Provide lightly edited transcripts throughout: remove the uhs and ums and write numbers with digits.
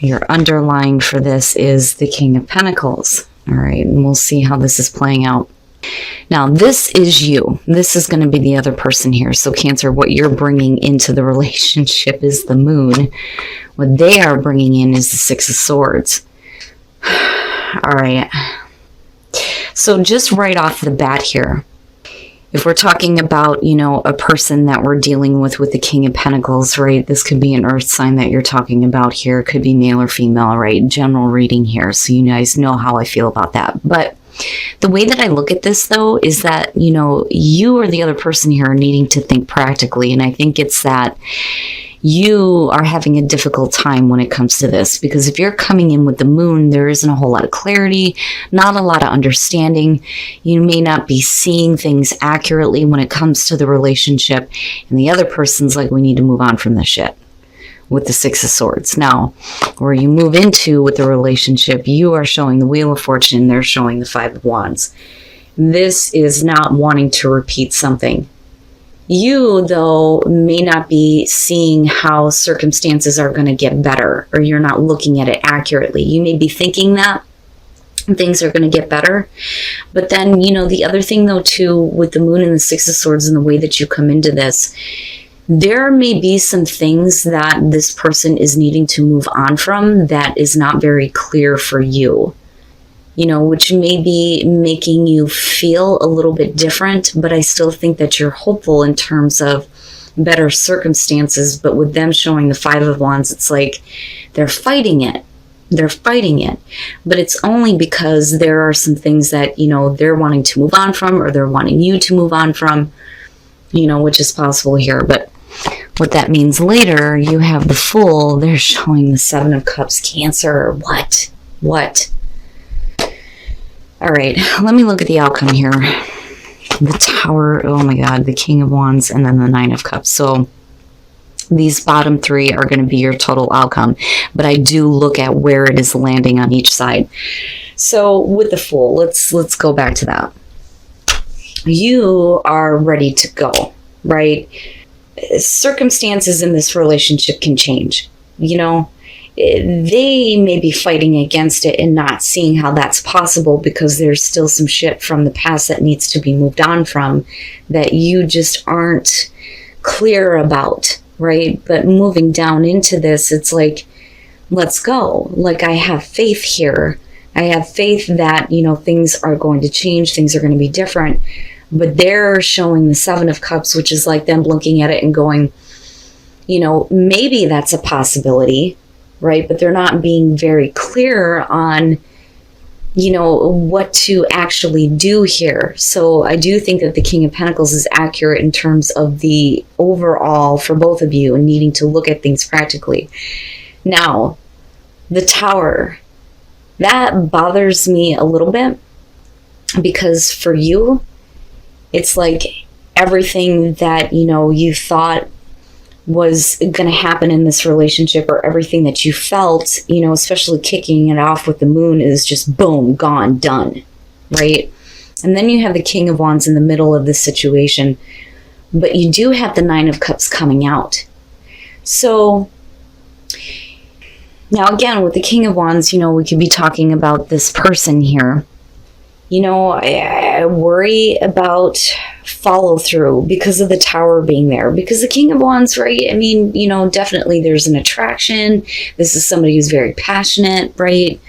Your underlying for this is the King of Pentacles. All right, and we'll see how this is playing out. Now, this is you. This is going to be the other person here. So, Cancer, what you're bringing into the relationship is the Moon. What they are bringing in is the Six of Swords. All right. So, just right off the bat here, if we're talking about, you know, a person that we're dealing with the King of Pentacles, right? This could be an earth sign that you're talking about here. It could be male or female, right? General reading here. So you guys know how I feel about that. But the way that I look at this, though, is that, you know, you or the other person here are needing to think practically. And I think it's that you are having a difficult time when it comes to this, because if you're coming in with the Moon, there isn't a whole lot of clarity, not a lot of understanding. You may not be seeing things accurately when it comes to the relationship, and the other person's like, we need to move on from this shit, with the Six of Swords. Now, where you move into with the relationship, you are showing the Wheel of Fortune, they're showing the Five of Wands. This is not wanting to repeat something. You, though, may not be seeing how circumstances are going to get better, or you're not looking at it accurately. You may be thinking that things are going to get better. But then, you know, the other thing, though, too, with the Moon and the Six of Swords and the way that you come into this, there may be some things that this person is needing to move on from that is not very clear for you. You know, which may be making you feel a little bit different, but I still think that you're hopeful in terms of better circumstances. But with them showing the Five of Wands, it's like they're fighting it. They're fighting it. But it's only because there are some things that, you know, they're wanting to move on from, or they're wanting you to move on from, you know, which is possible here. But what that means later, you have the Fool. They're showing the Seven of Cups. Cancer. What? All right, let me look at the outcome here. The Tower, oh my God, the King of Wands, and then the Nine of Cups. So these bottom three are going to be your total outcome, but I do look at where it is landing on each side. So with the Fool, let's go back to that. You are ready to go, right? Circumstances in this relationship can change, you know. They may be fighting against it and not seeing how that's possible, because there's still some shit from the past that needs to be moved on from that you just aren't clear about, right? But moving down into this, it's like, let's go. Like, I have faith here. I have faith that, you know, things are going to change. Things are going to be different. But they're showing the Seven of Cups, which is like them looking at it and going, you know, maybe that's a possibility, right? But they're not being very clear on, you know, what to actually do here. So I do think that the King of Pentacles is accurate in terms of the overall for both of you and needing to look at things practically. Now, the Tower, that bothers me a little bit, because for you, it's like everything that, you know, you thought was going to happen in this relationship, or everything that you felt, you know, especially kicking it off with the Moon, is just boom, gone, done, right? And then you have the King of Wands in the middle of this situation, but you do have the Nine of Cups coming out. So now again, with the King of Wands, you know, we could be talking about this person here. You know, I worry about follow through because of the Tower being there. Because the King of Wands, right? I mean, you know, definitely there's an attraction. This is somebody who's very passionate, right?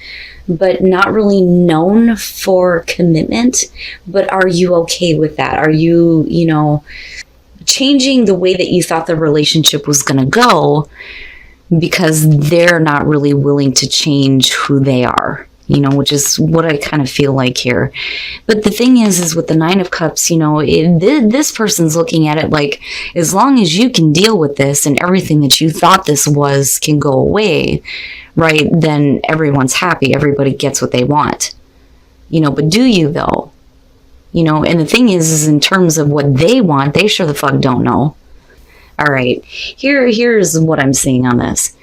But not really known for commitment. But are you okay with that? Are you, you know, changing the way that you thought the relationship was going to go because they're not really willing to change who they are? You know, which is what I kind of feel like here. But the thing is with the Nine of Cups, you know, this person's looking at it like, as long as you can deal with this and everything that you thought this was can go away, right, then everyone's happy. Everybody gets what they want. You know, but do you, though? You know, and the thing is in terms of what they want, they sure the fuck don't know. All right, here's what I'm seeing on this.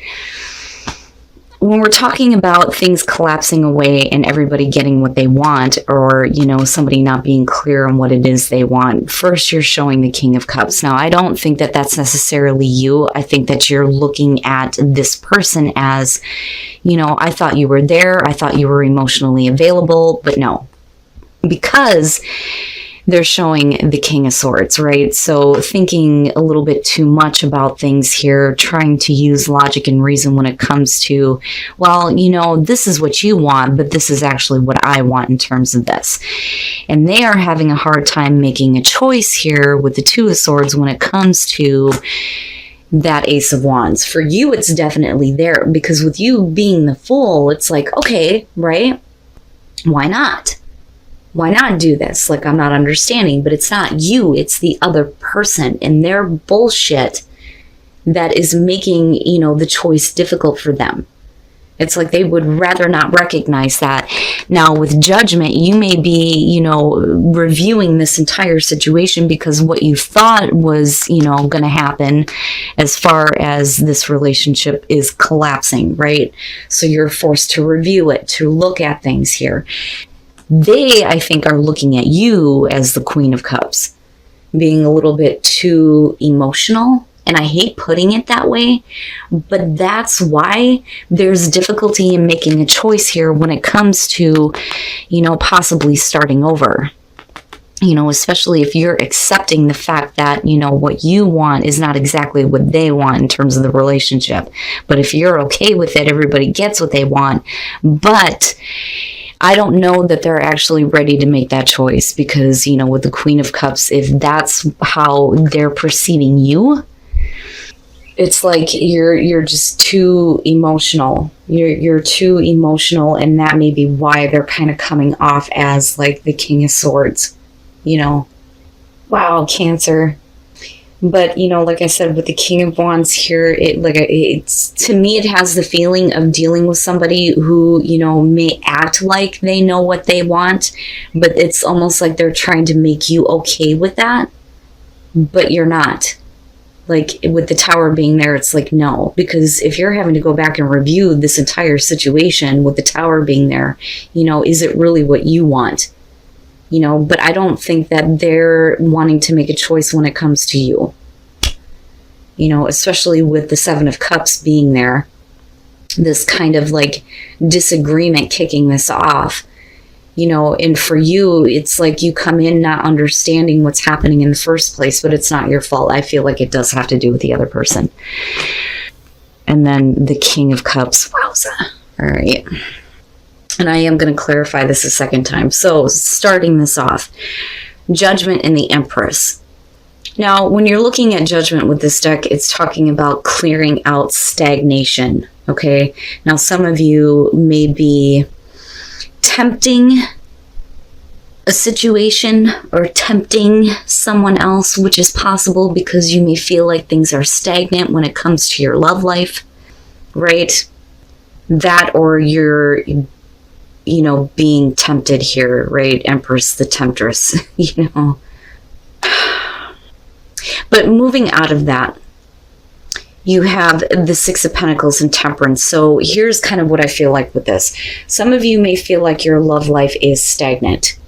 when we're talking about things collapsing away and everybody getting what they want, or, you know, somebody not being clear on what it is they want, first you're showing the King of Cups. Now, I don't think that that's necessarily you. I think that you're looking at this person as, you know, I thought you were there. I thought you were emotionally available, but no, because they're showing the King of Swords, right? So thinking a little bit too much about things here, trying to use logic and reason when it comes to, well, you know, this is what you want, but this is actually what I want in terms of this. And they are having a hard time making a choice here with the Two of Swords when it comes to that Ace of Wands. For you, it's definitely there, because with you being the Fool, it's like, okay, right? Why not? Why not do this? Like, I'm not understanding, but it's not you, it's the other person and their bullshit that is making, you know, the choice difficult for them. It's like they would rather not recognize that. Now, with Judgment, you may be, you know, reviewing this entire situation because what you thought was, you know, going to happen as far as this relationship is collapsing, right? So you're forced to review it, to look at things here. They, I think, are looking at you as the Queen of Cups, being a little bit too emotional. And I hate putting it that way, but that's why there's difficulty in making a choice here when it comes to, you know, possibly starting over. You know, especially if you're accepting the fact that, you know, what you want is not exactly what they want in terms of the relationship. But if you're okay with it, everybody gets what they want. But I don't know that they're actually ready to make that choice because, you know, with the Queen of Cups, if that's how they're perceiving you, it's like you're just too emotional. You're too emotional, and that may be why they're kind of coming off as like the King of Swords, you know. Wow, Cancer. But, you know, like I said, with the King of Wands here, it's, to me, it has the feeling of dealing with somebody who, you know, may act like they know what they want, but it's almost like they're trying to make you okay with that, but you're not. Like, with the Tower being there, it's like, no, because if you're having to go back and review this entire situation with the Tower being there, you know, is it really what you want? You know, but I don't think that they're wanting to make a choice when it comes to you. You know, especially with the Seven of Cups being there. This kind of like disagreement kicking this off. You know, and for you, it's like you come in not understanding what's happening in the first place, but it's not your fault. I feel like it does have to do with the other person. And then the King of Cups. Wowza. All right. And I am going to clarify this a second time. So starting this off, Judgment and the Empress. Now, when you're looking at Judgment with this deck, it's talking about clearing out stagnation. Okay. Now, some of you may be tempting a situation or tempting someone else, which is possible because you may feel like things are stagnant when it comes to your love life, right? That, or you're, you know, being tempted here, right? Empress, the temptress, you know. But moving out of that, you have the Six of Pentacles and Temperance. So here's kind of what I feel like with this. Some of you may feel like your love life is stagnant.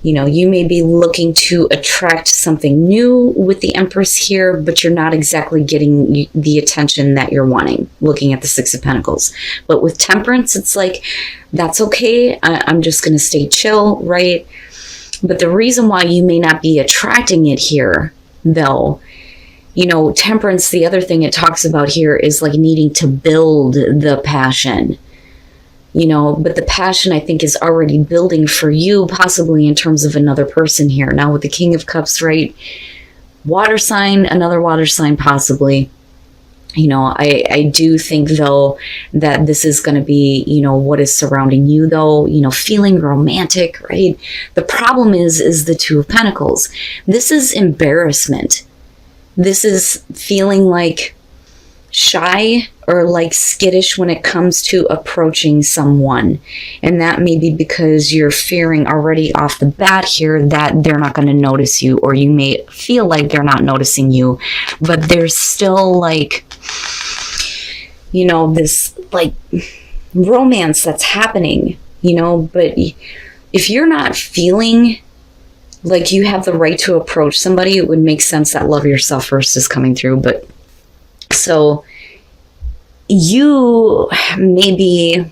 You know, you may be looking to attract something new with the Empress here, but you're not exactly getting the attention that you're wanting, looking at the Six of Pentacles. But with Temperance, it's like, that's okay. I'm just going to stay chill, right? But the reason why you may not be attracting it here, though, you know, Temperance, the other thing it talks about here is like needing to build the passion. You know, but the passion, I think, is already building for you, possibly in terms of another person here. Now, with the King of Cups, right? Water sign, another water sign, possibly. You know, I do think, though, that this is going to be, you know, what is surrounding you, though, you know, feeling romantic, right? The problem is the Two of Pentacles. This is embarrassment. This is feeling like shy or like skittish when it comes to approaching someone. And that may be because you're fearing already off the bat here that they're not going to notice you, or you may feel like they're not noticing you, but there's still like, you know, this like romance that's happening, you know, but if you're not feeling like you have the right to approach somebody, it would make sense that love yourself first is coming through. But so you maybe,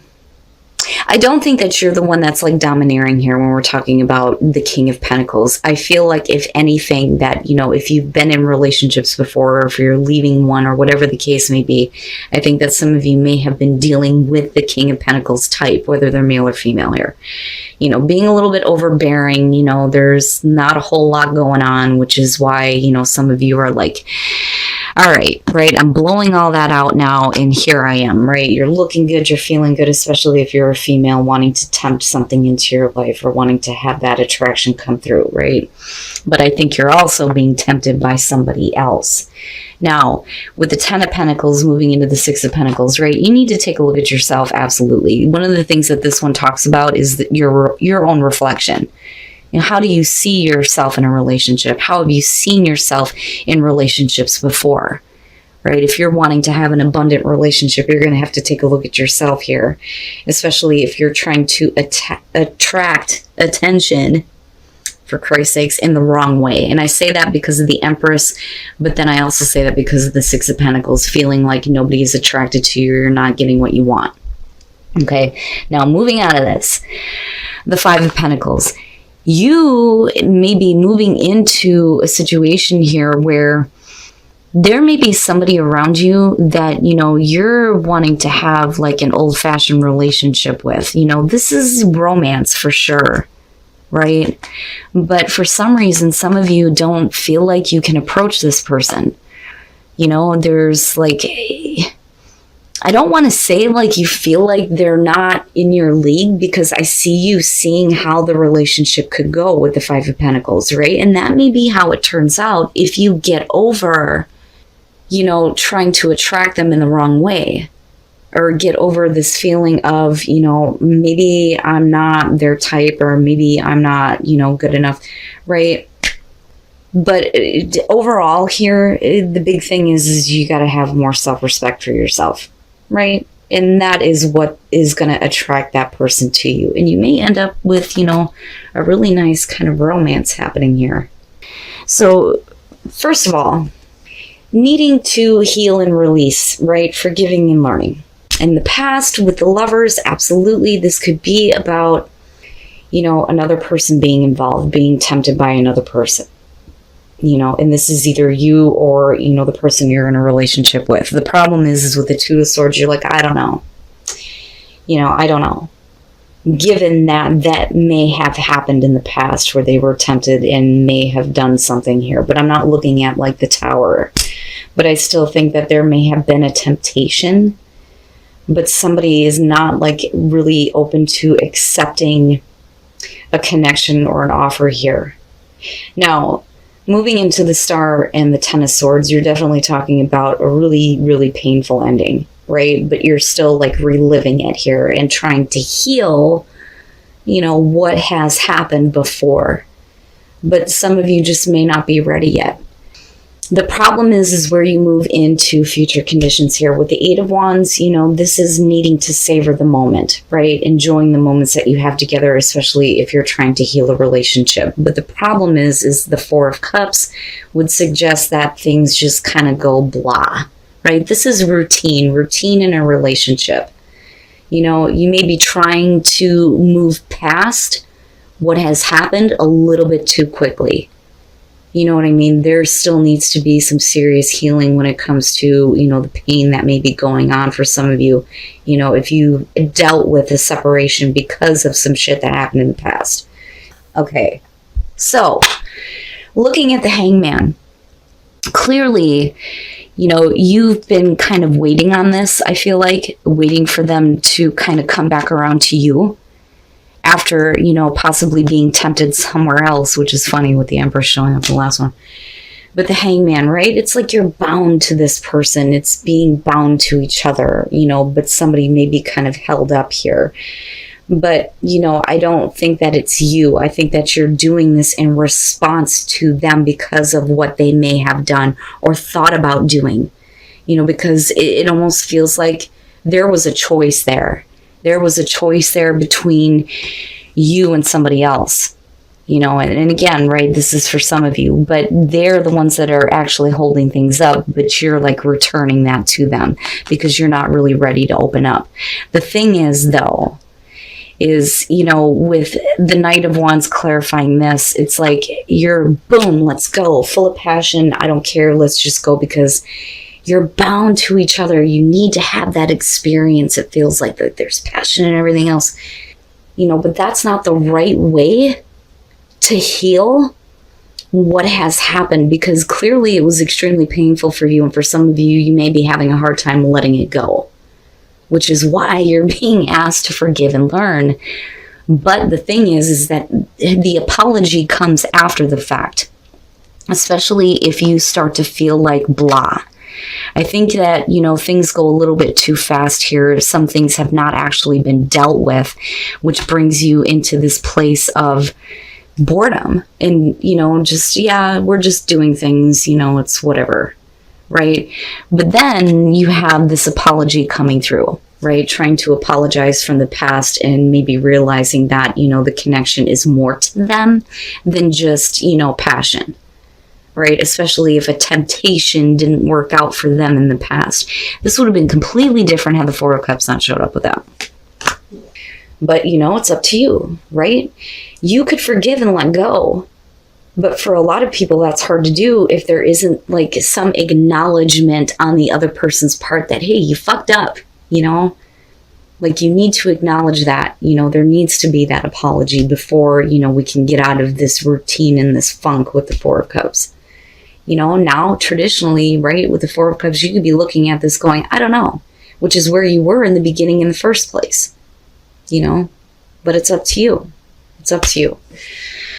I don't think that you're the one that's like domineering here when we're talking about the King of Pentacles. I feel like if anything that, you know, if you've been in relationships before, or if you're leaving one or whatever the case may be, I think that some of you may have been dealing with the King of Pentacles type, whether they're male or female here. You know, being a little bit overbearing, you know, there's not a whole lot going on, which is why, you know, some of you are like, all right, I'm blowing all that out now, and here I am, right? You're looking good, you're feeling good, especially if you're a female wanting to tempt something into your life or wanting to have that attraction come through, right? But I think you're also being tempted by somebody else. Now, with the Ten of Pentacles moving into the Six of Pentacles, right, you need to take a look at yourself, absolutely. One of the things that this one talks about is that your own reflection. You know, how do you see yourself in a relationship? How have you seen yourself in relationships before? Right? If you're wanting to have an abundant relationship, you're going to have to take a look at yourself here, especially if you're trying to attract attention, for Christ's sakes, in the wrong way. And I say that because of the Empress, but then I also say that because of the Six of Pentacles, feeling like nobody is attracted to you, you're not getting what you want. Okay, now moving out of this, the Five of Pentacles. You may be moving into a situation here where there may be somebody around you that, you know, you're wanting to have like an old-fashioned relationship with. You know, this is romance for sure, right? But for some reason, some of you don't feel like you can approach this person. You know, there's like, I don't want to say like you feel like they're not in your league, because I see you seeing how the relationship could go with the Five of Pentacles, right? And that may be how it turns out if you get over, you know, trying to attract them in the wrong way, or get over this feeling of, you know, maybe I'm not their type, or maybe I'm not, you know, good enough, right? But overall here, the big thing is you got to have more self-respect for yourself. Right? And that is what is going to attract that person to you. And you may end up with, you know, a really nice kind of romance happening here. So, first of all, needing to heal and release, right? Forgiving and learning. In the past, with the Lovers, absolutely, this could be about, you know, another person being involved, being tempted by another person. You know, and this is either you or, you know, the person you're in a relationship with. The problem is with the Two of Swords, you're like, I don't know. You know, I don't know. Given that may have happened in the past where they were tempted and may have done something here. But I'm not looking at like the Tower. But I still think that there may have been a temptation. But somebody is not like really open to accepting a connection or an offer here. Now, moving into the Star and the Ten of Swords, you're definitely talking about a really, really painful ending, right? But you're still like reliving it here and trying to heal, you know, what has happened before. But some of you just may not be ready yet. The problem is where you move into future conditions here. With the Eight of Wands, you know, this is needing to savor the moment, right? Enjoying the moments that you have together, especially if you're trying to heal a relationship. But the problem is the Four of Cups would suggest that things just kind of go blah, right? This is routine in a relationship. You know, you may be trying to move past what has happened a little bit too quickly. You know what I mean? There still needs to be some serious healing when it comes to, you know, the pain that may be going on for some of you. You know, if you dealt with a separation because of some shit that happened in the past. Okay, so looking at the Hangman, clearly, you know, you've been kind of waiting on this, I feel like, waiting for them to kind of come back around to you. After, you know, possibly being tempted somewhere else, which is funny with the Empress showing up in the last one. But the Hangman, right? It's like you're bound to this person. It's being bound to each other, you know, but somebody may be kind of held up here. But, you know, I don't think that it's you. I think that you're doing this in response to them because of what they may have done or thought about doing. You know, because it almost feels like there was a choice there. There was a choice there between you and somebody else. And again, right, this is for some of you, but they're the ones that are actually holding things up, but you're like returning that to them because you're not really ready to open up. The thing is, though, is, with the Knight of Wands clarifying this, it's like you're boom, let's go, full of passion. I don't care. Let's just go because you're bound to each other. You need to have that experience. It feels like that there's passion and everything else, but that's not the right way to heal what has happened, because clearly it was extremely painful for you. And for some of you, you may be having a hard time letting it go, which is why you're being asked to forgive and learn. But the thing is that the apology comes after the fact, especially if you start to feel like blah. I think that, things go a little bit too fast here. Some things have not actually been dealt with, which brings you into this place of boredom and, we're just doing things, it's whatever, right? But then you have this apology coming through, right? Trying to apologize from the past and maybe realizing that, the connection is more to them than just, passion, right? Especially if a temptation didn't work out for them in the past. This would have been completely different had the Four of Cups not showed up with that. But, it's up to you, right? You could forgive and let go. But for a lot of people, that's hard to do if there isn't like some acknowledgement on the other person's part that, hey, you fucked up, Like you need to acknowledge that, there needs to be that apology before, we can get out of this routine and this funk with the Four of Cups. Now traditionally, right, with the Four of Cups, you could be looking at this going, I don't know, which is where you were in the beginning in the first place. But it's up to you. It's up to you.